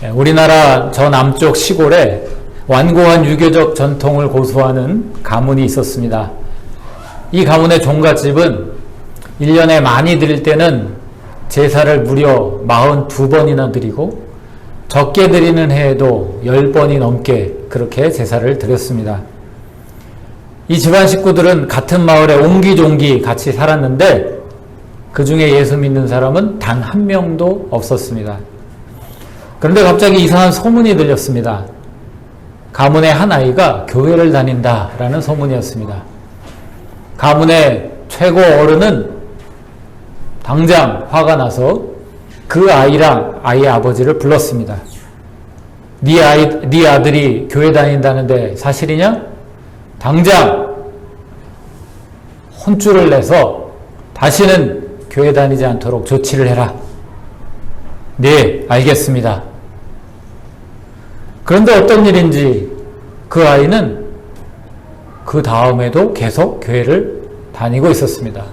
우리나라 저 남쪽 시골에 완고한 유교적 전통을 고수하는 가문이 있었습니다. 이 가문의 종갓집은 1년에 많이 드릴 때는 제사를 무려 42번이나 드리고 적게 드리는 해에도 10번이 넘게 그렇게 제사를 드렸습니다. 이 집안 식구들은 같은 마을에 옹기종기 같이 살았는데 그 중에 예수 믿는 사람은 단 한 명도 없었습니다. 그런데 갑자기 이상한 소문이 들렸습니다. 가문의 한 아이가 교회를 다닌다라는 소문이었습니다. 가문의 최고 어른은 당장 화가 나서 그 아이랑 아이의 아버지를 불렀습니다. 네 아들이 교회 다닌다는데 사실이냐? 당장 혼쭐을 내서 다시는 교회 다니지 않도록 조치를 해라. 네, 알겠습니다. 그런데 어떤 일인지 그 아이는 그 다음에도 계속 교회를 다니고 있었습니다.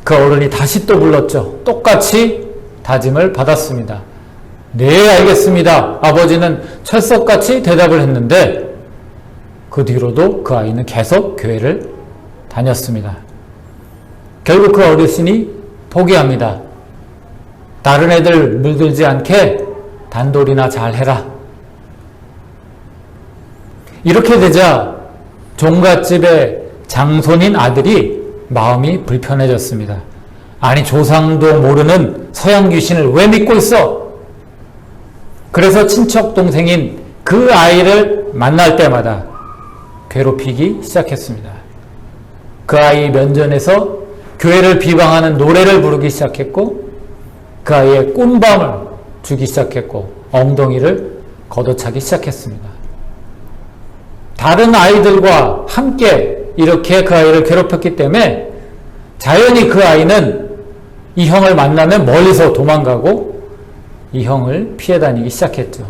그 어른이 다시 또 불렀죠. 똑같이 다짐을 받았습니다. 네, 알겠습니다. 아버지는 철석같이 대답을 했는데 그 뒤로도 그 아이는 계속 교회를 다녔습니다. 결국 그 어르신이 포기합니다. 다른 애들 물들지 않게 단돌이나 잘 해라. 이렇게 되자 종갓집의 장손인 아들이 마음이 불편해졌습니다. 아니, 조상도 모르는 서양 귀신을 왜 믿고 있어? 그래서 친척 동생인 그 아이를 만날 때마다 괴롭히기 시작했습니다. 그 아이 면전에서 교회를 비방하는 노래를 부르기 시작했고 그 아이의 꾼밤을 주기 시작했고 엉덩이를 걷어차기 시작했습니다. 다른 아이들과 함께 이렇게 그 아이를 괴롭혔기 때문에 자연히 그 아이는 이 형을 만나면 멀리서 도망가고 이 형을 피해 다니기 시작했죠.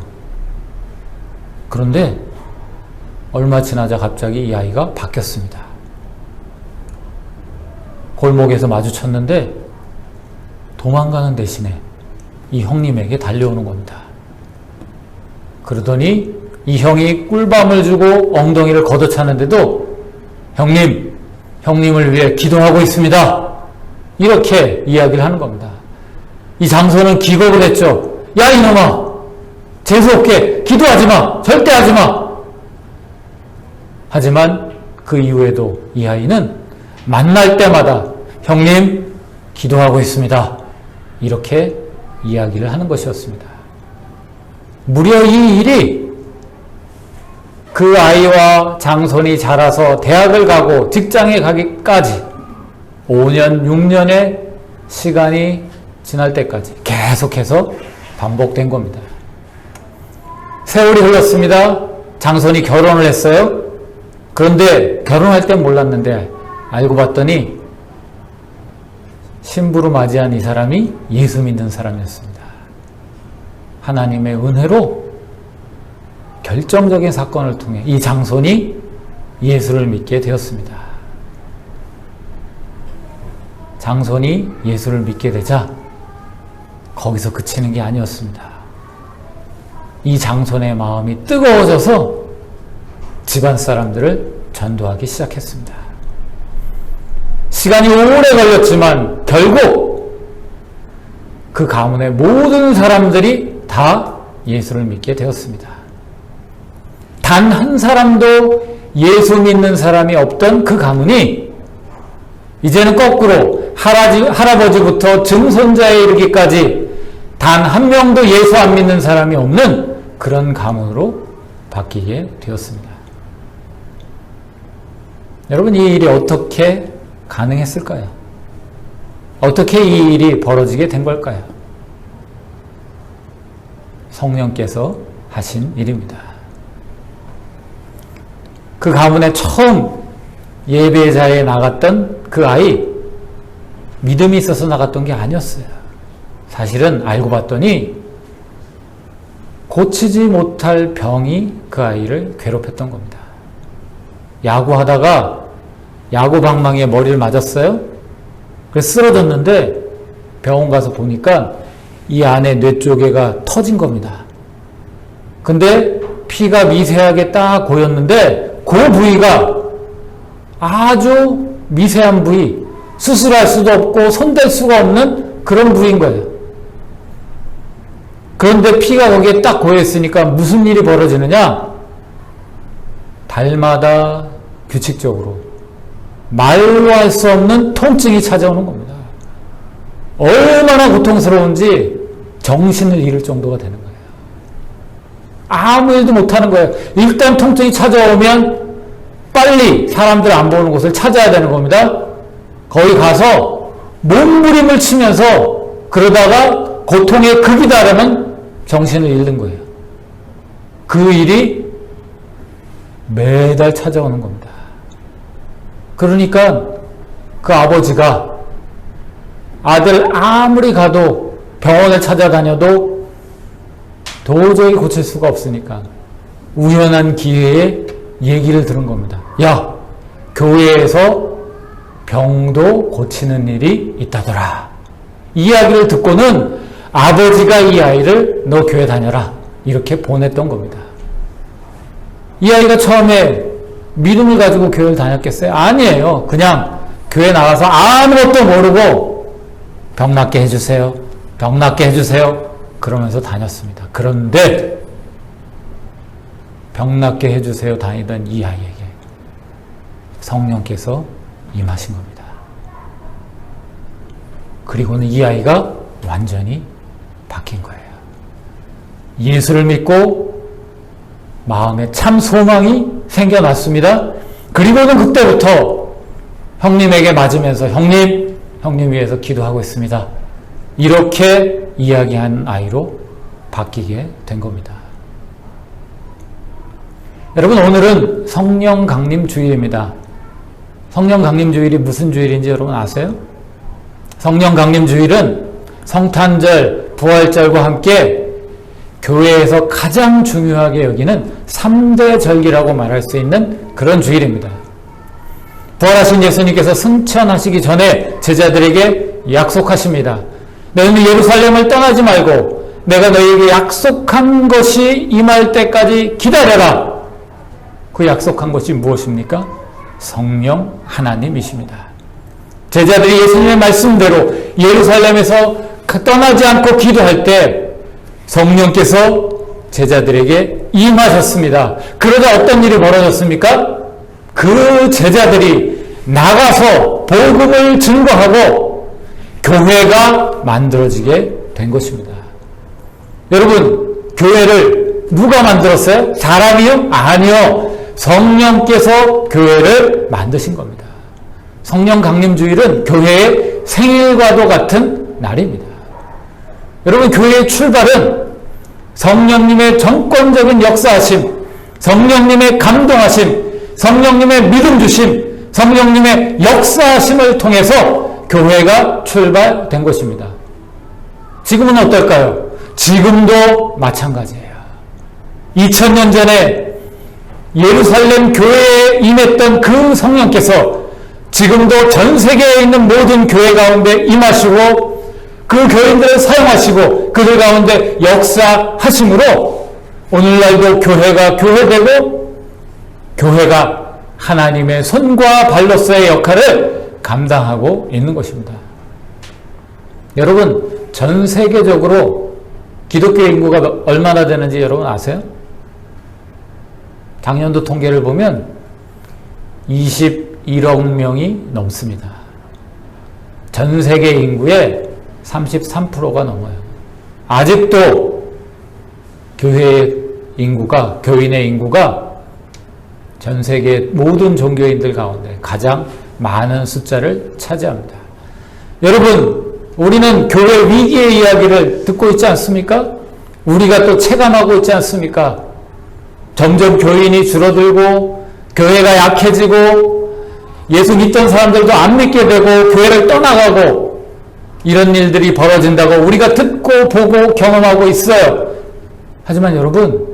그런데 얼마 지나자 갑자기 이 아이가 바뀌었습니다. 골목에서 마주쳤는데 도망가는 대신에 이 형님에게 달려오는 겁니다. 그러더니 이 형이 꿀밤을 주고 엉덩이를 걷어차는데도 형님을 위해 기도하고 있습니다. 이렇게 이야기를 하는 겁니다. 이 장소는 기겁을 했죠. 야, 이놈아! 재수없게 기도하지 마! 절대 하지 마! 하지만 그 이후에도 이 아이는 만날 때마다 형님, 기도하고 있습니다. 이렇게 이야기를 하는 것이었습니다. 무려 이 일이 그 아이와 장손이 자라서 대학을 가고 직장에 가기까지 5년, 6년의 시간이 지날 때까지 계속해서 반복된 겁니다. 세월이 흘렀습니다. 장손이 결혼을 했어요. 그런데 결혼할 땐 몰랐는데 알고 봤더니 신부로 맞이한 이 사람이 예수 믿는 사람이었습니다. 하나님의 은혜로 결정적인 사건을 통해 이 장손이 예수를 믿게 되었습니다. 장손이 예수를 믿게 되자 거기서 그치는 게 아니었습니다. 이 장손의 마음이 뜨거워져서 집안 사람들을 전도하기 시작했습니다. 시간이 오래 걸렸지만 결국 그 가문의 모든 사람들이 다 예수를 믿게 되었습니다. 단 한 사람도 예수 믿는 사람이 없던 그 가문이 이제는 거꾸로 할아버지부터 증손자에 이르기까지 단 한 명도 예수 안 믿는 사람이 없는 그런 가문으로 바뀌게 되었습니다. 여러분, 이 일이 어떻게 가능했을까요? 어떻게 이 일이 벌어지게 된 걸까요? 성령께서 하신 일입니다. 그 가문에 처음 예배자에 나갔던 그 아이, 믿음이 있어서 나갔던 게 아니었어요. 사실은 알고 봤더니 고치지 못할 병이 그 아이를 괴롭혔던 겁니다. 야구하다가 야구 방망이에 머리를 맞았어요. 그래서 쓰러졌는데 병원 가서 보니까 이 안에 뇌 쪼개가 터진 겁니다. 근데 피가 미세하게 딱 고였는데 그 부위가 아주 미세한 부위, 수술할 수도 없고 손댈 수가 없는 그런 부위인 거예요. 그런데 피가 거기에 딱 고여있으니까 무슨 일이 벌어지느냐? 달마다 규칙적으로 말로 할 수 없는 통증이 찾아오는 겁니다. 얼마나 고통스러운지 정신을 잃을 정도가 되는 거예요. 아무 일도 못하는 거예요. 일단 통증이 찾아오면 빨리 사람들 안 보는 곳을 찾아야 되는 겁니다. 거기 가서 몸부림을 치면서 그러다가 고통의 극이 다르면 정신을 잃는 거예요. 그 일이 매달 찾아오는 겁니다. 그러니까 그 아버지가 아들 아무리 가도 병원을 찾아다녀도 도저히 고칠 수가 없으니까 우연한 기회에 얘기를 들은 겁니다. 야, 교회에서 병도 고치는 일이 있다더라. 이야기를 듣고는 아버지가 이 아이를 너 교회 다녀라 이렇게 보냈던 겁니다. 이 아이가 처음에 믿음을 가지고 교회를 다녔겠어요? 아니에요. 그냥 교회 나가서 아무것도 모르고 병 낫게 해주세요. 병 낫게 해주세요. 그러면서 다녔습니다. 그런데 병 낫게 해주세요 다니던 이 아이에게 성령께서 임하신 겁니다. 그리고는 이 아이가 완전히 바뀐 거예요. 예수를 믿고 마음에 참 소망이 생겨났습니다. 그리고는 그때부터 형님에게 맞으면서 형님 위해서 기도하고 있습니다. 이렇게 이야기한 아이로 바뀌게 된 겁니다. 여러분, 오늘은 성령 강림 주일입니다. 성령 강림 주일이 무슨 주일인지 여러분 아세요? 성령 강림 주일은 성탄절, 부활절과 함께 교회에서 가장 중요하게 여기는 3대 절기라고 말할 수 있는 그런 주일입니다. 부활하신 예수님께서 승천하시기 전에 제자들에게 약속하십니다. 너희는 예루살렘을 떠나지 말고 내가 너희에게 약속한 것이 임할 때까지 기다려라. 그 약속한 것이 무엇입니까? 성령 하나님이십니다. 제자들이 예수님의 말씀대로 예루살렘에서 떠나지 않고 기도할 때 성령께서 제자들에게 임하셨습니다. 그러다 어떤 일이 벌어졌습니까? 그 제자들이 나가서 복음을 증거하고 교회가 만들어지게 된 것입니다. 여러분, 교회를 누가 만들었어요? 사람이요? 아니요. 성령께서 교회를 만드신 겁니다. 성령 강림주일은 교회의 생일과도 같은 날입니다. 여러분, 교회의 출발은 성령님의 정권적인 역사하심, 성령님의 감동하심, 성령님의 믿음 주심, 성령님의 역사하심을 통해서 교회가 출발된 것입니다. 지금은 어떨까요? 지금도 마찬가지예요. 2000년 전에 예루살렘 교회에 임했던 그 성령께서 지금도 전 세계에 있는 모든 교회 가운데 임하시고 그 교인들을 사용하시고 그들 가운데 역사하심으로 오늘날도 교회가 교회되고 교회가 하나님의 손과 발로서의 역할을 감당하고 있는 것입니다. 여러분, 전 세계적으로 기독교 인구가 얼마나 되는지 여러분 아세요? 작년도 통계를 보면 21억 명이 넘습니다. 전 세계 인구의 33%가 넘어요. 아직도 교회의 인구가, 교인의 인구가 전 세계 모든 종교인들 가운데 가장 많은 숫자를 차지합니다. 여러분, 우리는 교회 위기의 이야기를 듣고 있지 않습니까? 우리가 또 체감하고 있지 않습니까? 점점 교인이 줄어들고 교회가 약해지고 예수 믿던 사람들도 안 믿게 되고 교회를 떠나가고 이런 일들이 벌어진다고 우리가 듣고 보고 경험하고 있어요. 하지만 여러분,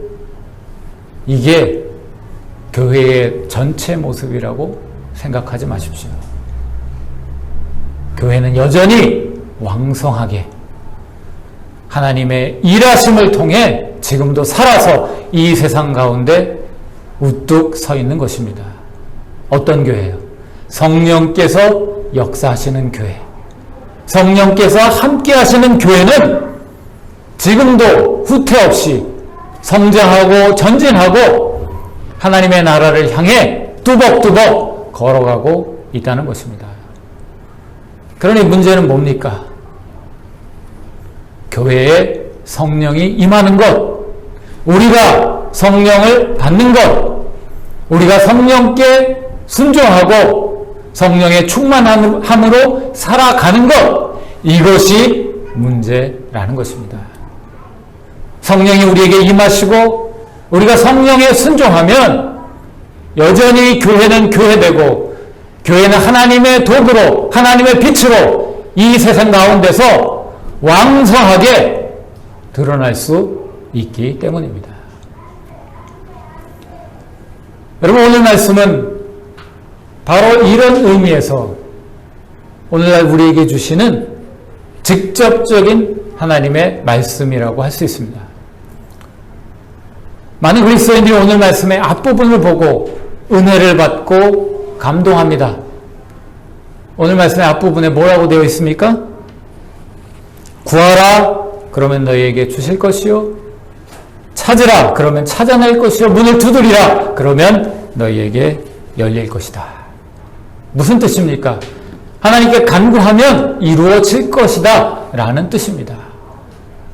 이게 교회의 전체 모습이라고 생각하지 마십시오. 교회는 여전히 왕성하게 하나님의 일하심을 통해 지금도 살아서 이 세상 가운데 우뚝 서 있는 것입니다. 어떤 교회예요? 성령께서 역사하시는 교회. 성령께서 함께 하시는 교회는 지금도 후퇴 없이 성장하고 전진하고 하나님의 나라를 향해 뚜벅뚜벅 걸어가고 있다는 것입니다. 그러니 문제는 뭡니까? 교회에 성령이 임하는 것, 우리가 성령을 받는 것, 우리가 성령께 순종하고 성령의 충만함으로 살아가는 것, 이것이 문제라는 것입니다. 성령이 우리에게 임하시고 우리가 성령에 순종하면 여전히 교회는 교회되고 교회는 하나님의 도구로 하나님의 빛으로 이 세상 가운데서 왕성하게 드러날 수 있기 때문입니다. 여러분, 오늘 말씀은 바로 이런 의미에서 오늘날 우리에게 주시는 직접적인 하나님의 말씀이라고 할 수 있습니다. 많은 그리스도인들이 오늘 말씀의 앞부분을 보고 은혜를 받고 감동합니다. 오늘 말씀의 앞부분에 뭐라고 되어 있습니까? 구하라, 그러면 너희에게 주실 것이요. 찾으라, 그러면 찾아낼 것이요. 문을 두드리라, 그러면 너희에게 열릴 것이다. 무슨 뜻입니까? 하나님께 간구하면 이루어질 것이다 라는 뜻입니다.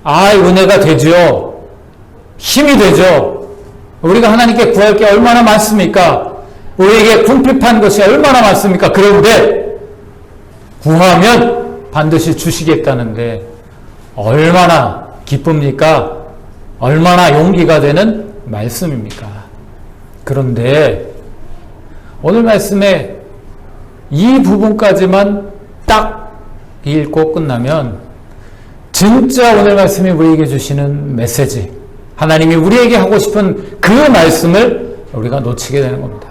은혜가 되죠. 힘이 되죠. 우리가 하나님께 구할 게 얼마나 많습니까? 우리에게 궁핍한 것이 얼마나 많습니까? 그런데 구하면 반드시 주시겠다는데 얼마나 기쁩니까? 얼마나 용기가 되는 말씀입니까? 그런데 오늘 말씀에 이 부분까지만 딱 읽고 끝나면 진짜 오늘 말씀이 우리에게 주시는 메시지, 하나님이 우리에게 하고 싶은 그 말씀을 우리가 놓치게 되는 겁니다.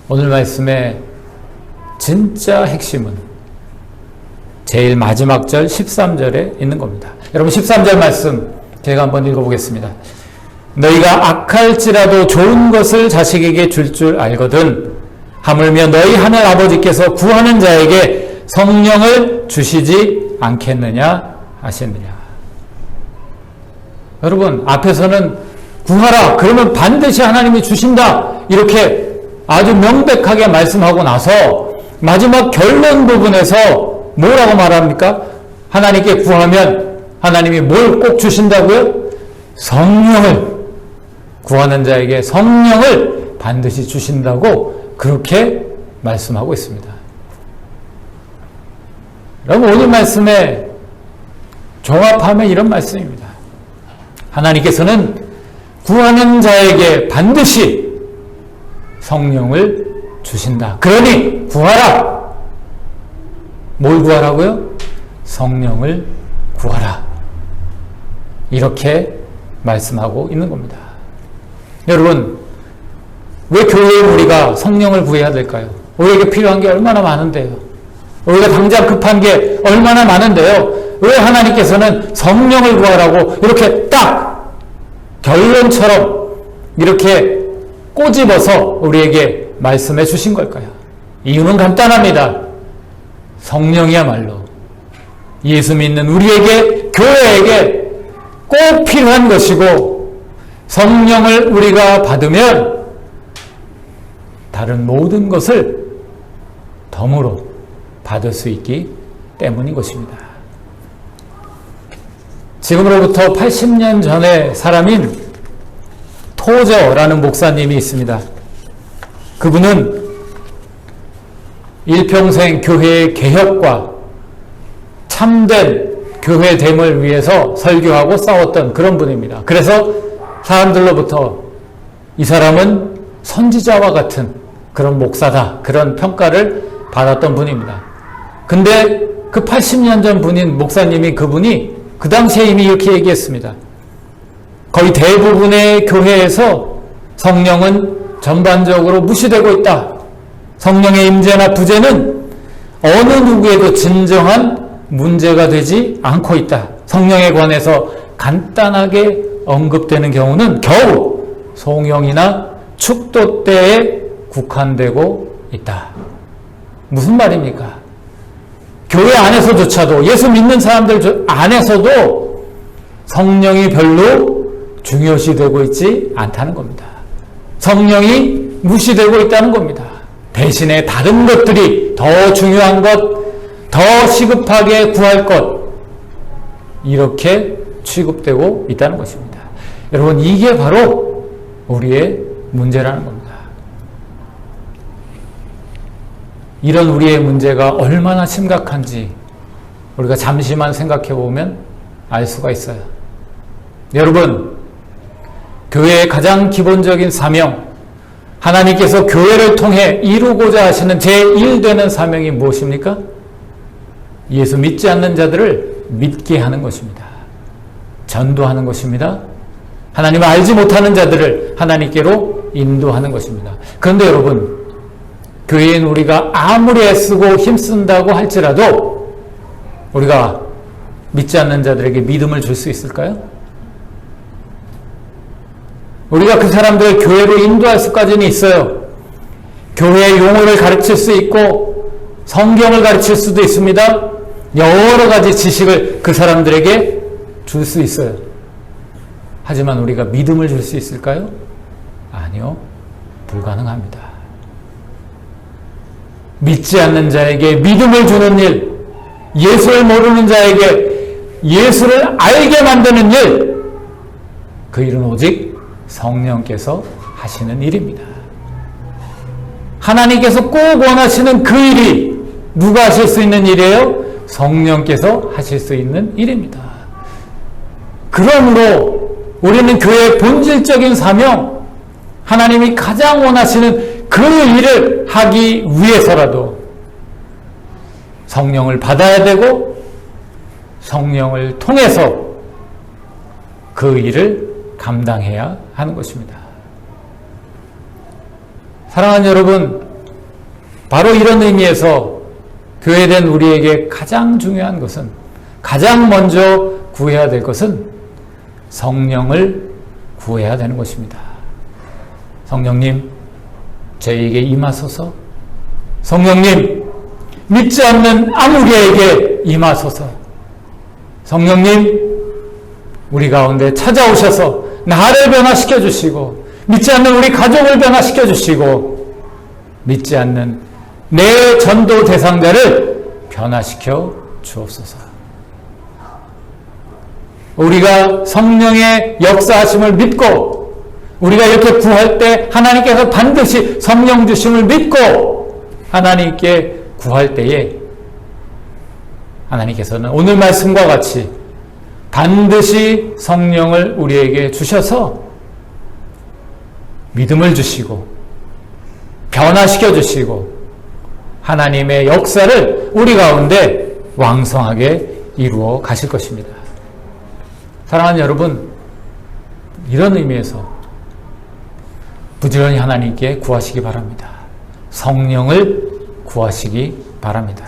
오늘 말씀의 진짜 핵심은 제일 마지막 절 13절에 있는 겁니다. 여러분, 13절 말씀 제가 한번 읽어보겠습니다. 너희가 악할지라도 좋은 것을 자식에게 줄 알거든 하물며 너희 하늘 아버지께서 구하는 자에게 성령을 주시지 않겠느냐 하셨느냐. 여러분, 앞에서는 구하라, 그러면 반드시 하나님이 주신다, 이렇게 아주 명백하게 말씀하고 나서 마지막 결론 부분에서 뭐라고 말합니까? 하나님께 구하면 하나님이 뭘 꼭 주신다고요? 성령을, 구하는 자에게 성령을 반드시 주신다고 그렇게 말씀하고 있습니다. 여러분, 오늘 말씀에 종합하면 이런 말씀입니다. 하나님께서는 구하는 자에게 반드시 성령을 주신다. 그러니 구하라. 뭘 구하라고요? 성령을 구하라. 이렇게 말씀하고 있는 겁니다. 여러분, 왜 교회에 우리가 성령을 구해야 될까요? 우리에게 필요한 게 얼마나 많은데요. 우리가 당장 급한 게 얼마나 많은데요. 왜 하나님께서는 성령을 구하라고 이렇게 딱 결론처럼 이렇게 꼬집어서 우리에게 말씀해 주신 걸까요? 이유는 간단합니다. 성령이야말로 예수 믿는 우리에게, 교회에게 꼭 필요한 것이고, 성령을 우리가 받으면 다른 모든 것을 덤으로 받을 수 있기 때문인 것입니다. 지금으로부터 80년 전의 사람인 토저라는 목사님이 있습니다. 그분은 일평생 교회의 개혁과 참된 교회됨을 위해서 설교하고 싸웠던 그런 분입니다. 그래서 사람들로부터 이 사람은 선지자와 같은 그런 목사다, 그런 평가를 받았던 분입니다. 근데 그 80년 전 분인 목사님이, 그분이 그 당시에 이미 이렇게 얘기했습니다. 거의 대부분의 교회에서 성령은 전반적으로 무시되고 있다. 성령의 임재나 부재는 어느 누구에도 진정한 문제가 되지 않고 있다. 성령에 관해서 간단하게 언급되는 경우는 겨우 송영이나 축도 때에 국한되고 있다. 무슨 말입니까? 교회 안에서조차도, 예수 믿는 사람들 안에서도 성령이 별로 중요시되고 있지 않다는 겁니다. 성령이 무시되고 있다는 겁니다. 대신에 다른 것들이 더 중요한 것, 더 시급하게 구할 것, 이렇게 취급되고 있다는 것입니다. 여러분, 이게 바로 우리의 문제라는 겁니다. 이런 우리의 문제가 얼마나 심각한지 우리가 잠시만 생각해 보면 알 수가 있어요. 여러분, 교회의 가장 기본적인 사명, 하나님께서 교회를 통해 이루고자 하시는 제1되는 사명이 무엇입니까? 예수 믿지 않는 자들을 믿게 하는 것입니다. 전도하는 것입니다. 하나님을 알지 못하는 자들을 하나님께로 인도하는 것입니다. 그런데 여러분, 교회인 우리가 아무리 애쓰고 힘쓴다고 할지라도 우리가 믿지 않는 자들에게 믿음을 줄 수 있을까요? 우리가 그 사람들을 교회로 인도할 수까지는 있어요. 교회의 용어를 가르칠 수 있고 성경을 가르칠 수도 있습니다. 여러 가지 지식을 그 사람들에게 줄 수 있어요. 하지만 우리가 믿음을 줄 수 있을까요? 아니요. 불가능합니다. 믿지 않는 자에게 믿음을 주는 일, 예수를 모르는 자에게 예수를 알게 만드는 일, 그 일은 오직 성령께서 하시는 일입니다. 하나님께서 꼭 원하시는 그 일이 누가 하실 수 있는 일이에요? 성령께서 하실 수 있는 일입니다. 그러므로 우리는 교회의 본질적인 사명, 하나님이 가장 원하시는 그 일을 하기 위해서라도 성령을 받아야 되고 성령을 통해서 그 일을 감당해야 하는 것입니다. 사랑하는 여러분, 바로 이런 의미에서 교회된 우리에게 가장 중요한 것은, 가장 먼저 구해야 될 것은 성령을 구해야 되는 것입니다. 성령님, 저에게 임하소서. 성령님, 믿지 않는 아무개에게 임하소서. 성령님, 우리 가운데 찾아오셔서 나를 변화시켜 주시고, 믿지 않는 우리 가족을 변화시켜 주시고, 믿지 않는 내 전도 대상자를 변화시켜 주옵소서. 우리가 성령의 역사하심을 믿고, 우리가 이렇게 구할 때 하나님께서 반드시 성령 주심을 믿고 하나님께 구할 때에 하나님께서는 오늘 말씀과 같이 반드시 성령을 우리에게 주셔서 믿음을 주시고 변화시켜 주시고 하나님의 역사를 우리 가운데 왕성하게 이루어 가실 것입니다. 사랑하는 여러분, 이런 의미에서 부지런히 하나님께 구하시기 바랍니다. 성령을 구하시기 바랍니다.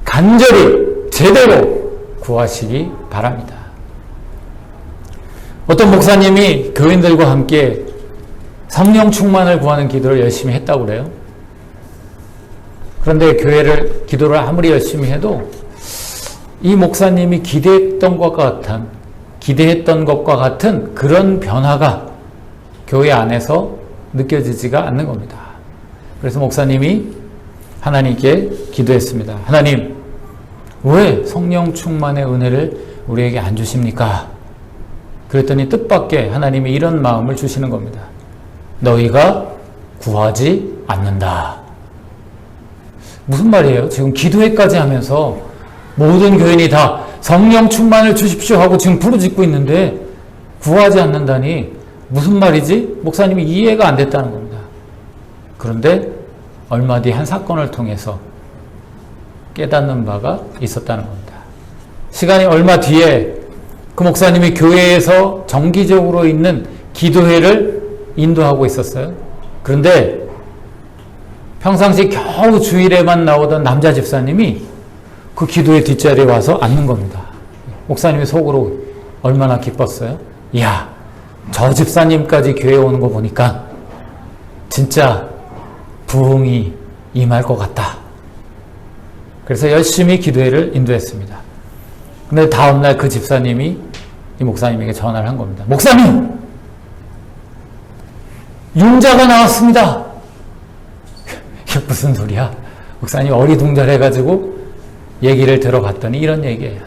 간절히 제대로 구하시기 바랍니다. 어떤 목사님이 교인들과 함께 성령 충만을 구하는 기도를 열심히 했다고 그래요. 그런데 기도를 아무리 열심히 해도 이 목사님이 기대했던 것과 같은 그런 변화가 교회 안에서 느껴지지가 않는 겁니다. 그래서 목사님이 하나님께 기도했습니다. 하나님, 왜 성령 충만의 은혜를 우리에게 안 주십니까? 그랬더니 뜻밖의 하나님이 이런 마음을 주시는 겁니다. 너희가 구하지 않는다. 무슨 말이에요? 지금 기도회까지 하면서 모든 교인이 다 성령 충만을 주십시오 하고 지금 부르짖고 있는데 구하지 않는다니 무슨 말이지? 목사님이 이해가 안 됐다는 겁니다. 그런데 얼마 뒤 한 사건을 통해서 깨닫는 바가 있었다는 겁니다. 시간이 얼마 뒤에 그 목사님이 교회에서 정기적으로 있는 기도회를 인도하고 있었어요. 그런데 평상시 겨우 주일에만 나오던 남자 집사님이 그 기도회 뒷자리에 와서 앉는 겁니다. 목사님이 속으로 얼마나 기뻤어요? 이야, 저 집사님까지 교회 오는 거 보니까 진짜 부흥이 임할 것 같다. 그래서 열심히 기도회를 인도했습니다. 근데 다음날 그 집사님이 이 목사님에게 전화를 한 겁니다. 목사님! 융자가 나왔습니다. 이게 무슨 소리야? 목사님 어리둥절해가지고 얘기를 들어봤더니 이런 얘기예요.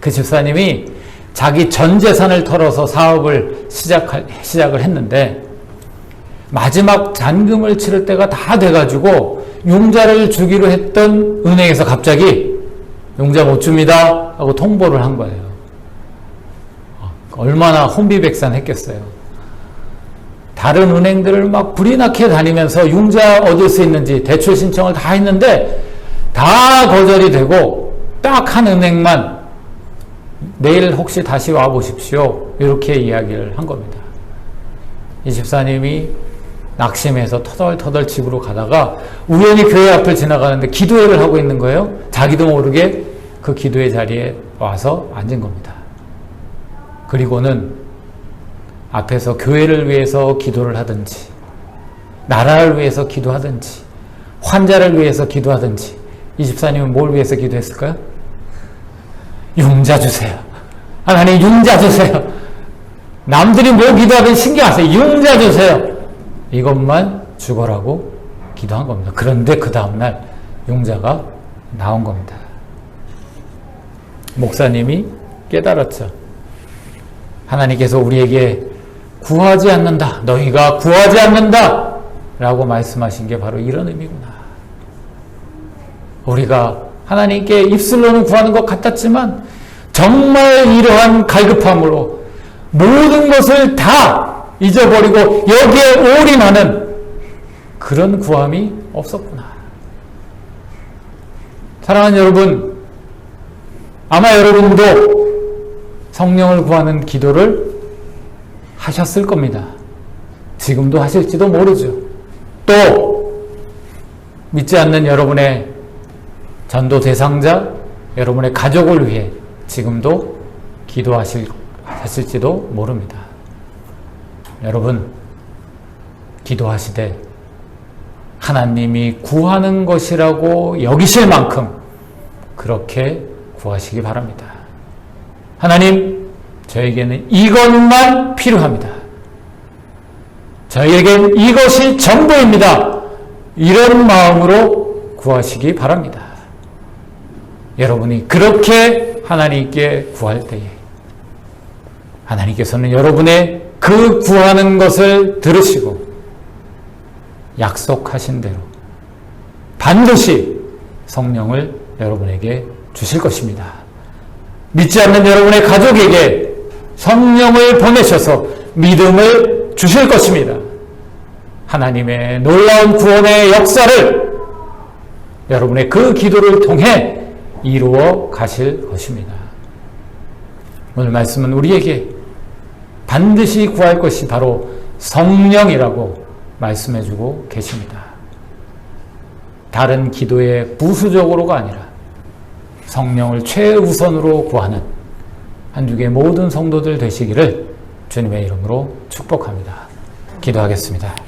그 집사님이 자기 전 재산을 털어서 사업을 시작을 했는데 마지막 잔금을 치를 때가 다 돼가지고 융자를 주기로 했던 은행에서 갑자기 융자 못 줍니다 하고 통보를 한 거예요. 얼마나 혼비백산했겠어요. 다른 은행들을 막 불이 나게 다니면서 융자 얻을 수 있는지 대출 신청을 다 했는데 다 거절이 되고 딱 한 은행만 내일 혹시 다시 와보십시오 이렇게 이야기를 한 겁니다. 이 집사님이 낙심해서 터덜터덜 집으로 가다가 우연히 교회 앞을 지나가는데 기도회를 하고 있는 거예요. 자기도 모르게 그 기도회 자리에 와서 앉은 겁니다. 그리고는 앞에서 교회를 위해서 기도를 하든지 나라를 위해서 기도하든지 환자를 위해서 기도하든지 이 집사님은 뭘 위해서 기도했을까요? 융자 주세요. 하나님 융자 주세요. 남들이 뭐 기도하든 신경 안 써요. 융자 주세요. 이것만 주거라고 기도한 겁니다. 그런데 그 다음날 융자가 나온 겁니다. 목사님이 깨달았죠. 하나님께서 우리에게 구하지 않는다. 너희가 구하지 않는다. 라고 말씀하신 게 바로 이런 의미구나. 우리가 하나님께 입술로는 구하는 것 같았지만 정말 이러한 갈급함으로 모든 것을 다 잊어버리고 여기에 올인하는 그런 구함이 없었구나. 사랑하는 여러분, 아마 여러분도 성령을 구하는 기도를 하셨을 겁니다. 지금도 하실지도 모르죠. 또 믿지 않는 여러분의 전도 대상자, 여러분의 가족을 위해 지금도 기도하실지도 모릅니다. 여러분, 기도하시되 하나님이 구하는 것이라고 여기실 만큼 그렇게 구하시기 바랍니다. 하나님, 저에게는 이것만 필요합니다. 저에겐 이것이 전부입니다. 이런 마음으로 구하시기 바랍니다. 여러분이 그렇게 하나님께 구할 때에 하나님께서는 여러분의 그 구하는 것을 들으시고 약속하신 대로 반드시 성령을 여러분에게 주실 것입니다. 믿지 않는 여러분의 가족에게 성령을 보내셔서 믿음을 주실 것입니다. 하나님의 놀라운 구원의 역사를 여러분의 그 기도를 통해 이루어 가실 것입니다. 오늘 말씀은 우리에게 반드시 구할 것이 바로 성령이라고 말씀해주고 계십니다. 다른 기도의 부수적으로가 아니라 성령을 최우선으로 구하는 한주교의 모든 성도들 되시기를 주님의 이름으로 축복합니다. 기도하겠습니다.